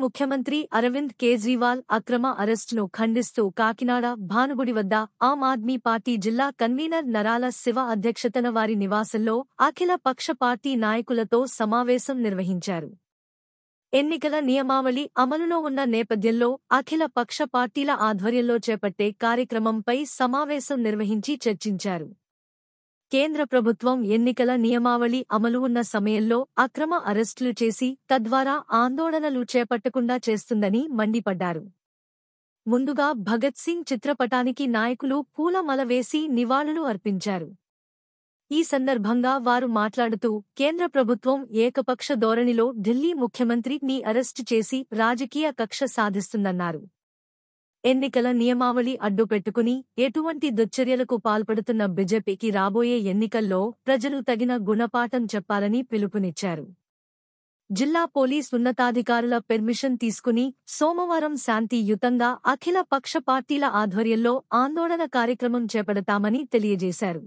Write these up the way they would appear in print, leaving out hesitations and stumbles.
ముఖ్యమంత్రి అరవింద్ కేజ్రీవాల్ అక్రమ అరెస్టును ఖండిస్తూ కాకినాడ భానుగుడి వద్ద ఆమ్ ఆద్మీ పార్టీ జిల్లా కన్వీనర్ నరాల శివ అధ్యక్షతన వారి నివాసంలో అఖిల పక్ష పార్టీ నాయకులతో సమావేశం నిర్వహించారు. ఎన్నికల నియమావళి అమలులో ఉన్న నేపథ్యంలో అఖిల పక్ష పార్టీల ఆధ్వర్యంలో చేపట్టే కార్యక్రమంపై సమావేశం నిర్వహించి చర్చించారు. కేంద్ర ప్రభుత్వం ఎన్నికల నియమావళి అమలు ఉన్న సమయంలో అక్రమ అరెస్టులు చేసి తద్వారా ఆందోళనలు చేపట్టకుండా చేస్తుందని మండిపడ్డారు. ముందుగా భగత్ సింగ్ చిత్రపటానికి నాయకులు పూలమాల వేసి నివాళులు అర్పించారు. ఈ సందర్భంగా వారు మాట్లాడుతూ కేంద్ర ప్రభుత్వం ఏకపక్ష ధోరణిలో ఢిల్లీ ముఖ్యమంత్రిని అరెస్టు చేసి రాజకీయ కక్ష సాధిస్తుందన్నారు. ఎన్నికల నియమావళి అడ్డుపెట్టుకుని ఎటువంటి దుశ్చర్యలకు పాల్పడుతున్న బీజేపీకి రాబోయే ఎన్నికల్లో ప్రజలు తగిన గుణపాఠం చెప్పాలని పిలుపునిచ్చారు. జిల్లా పోలీస్ ఉన్నతాధికారుల పెర్మిషన్ తీసుకుని సోమవారం శాంతియుతంగా అఖిల పక్ష పార్టీల ఆధ్వర్యంలో ఆందోళన కార్యక్రమం చేపడతామని తెలియజేశారు.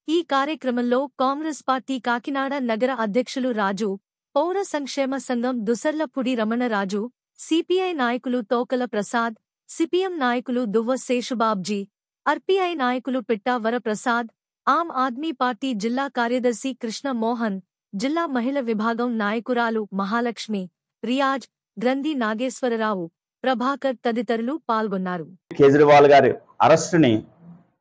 ఈ కార్యక్రమంలో కాంగ్రెస్ పార్టీ కాకినాడ నగర అధ్యక్షులు రాజు, పౌర సంక్షేమ సంఘం దుసర్లపూడి రమణరాజు, సిపిఐ నాయకులు తోకల ప్రసాద్, సిపిఎం నాయకులు దువ్వ శేషుబాబ్జీ, ఆర్పీఐ నాయకులు పిట్టా వరప్రసాద్, ఆమ్ ఆద్మీ పార్టీ జిల్లా కార్యదర్శి కృష్ణ మోహన్, జిల్లా మహిళ విభాగం నాయకురాలు మహాలక్ష్మి, రియాజ్, గ్రంథి నాగేశ్వరరావు, ప్రభాకర్ తదితరులు పాల్గొన్నారు. కేజ్రీవాల్ గారి అరెస్టుని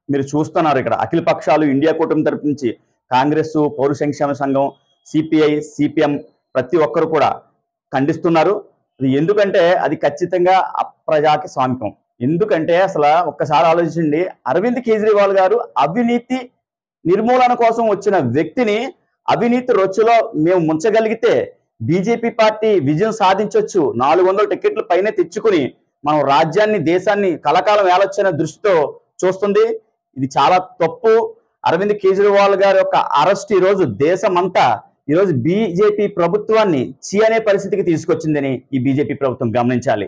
మీరు చూస్తున్నారు. ఇక్కడ అఖిల పక్షాలు ఇండియా కూటమి తరపు నుంచి కాంగ్రెస్, పౌర సంక్షేమ సంఘం, సిపిఐ, సిపిఎం ప్రతి ఒక్కరు కూడా ఖండిస్తున్నారు. ఎందుకంటే అది ఖచ్చితంగా అప్రజాస్వామికం. ఎందుకంటే అసలు ఒక్కసారి ఆలోచించండి, అరవింద్ కేజ్రీవాల్ గారు అవినీతి నిర్మూలన కోసం వచ్చిన వ్యక్తిని అవినీతి రొచ్చులో మేము ముంచగలిగితే బీజేపీ పార్టీ విజయం సాధించవచ్చు. 400 టికెట్లు పైనే తెచ్చుకుని మనం రాజ్యాన్ని, దేశాన్ని కలకాలం ఏలొచ్చిన దృష్టితో చూస్తుంది. ఇది చాలా తప్పు. అరవింద్ కేజ్రీవాల్ గారి యొక్క అరెస్ట్ ఈరోజు దేశమంతా ఈరోజు బీజేపీ ప్రభుత్వాన్ని చీ అనే పరిస్థితికి తీసుకొచ్చిందని ఈ బీజేపీ ప్రభుత్వం గమనించాలి.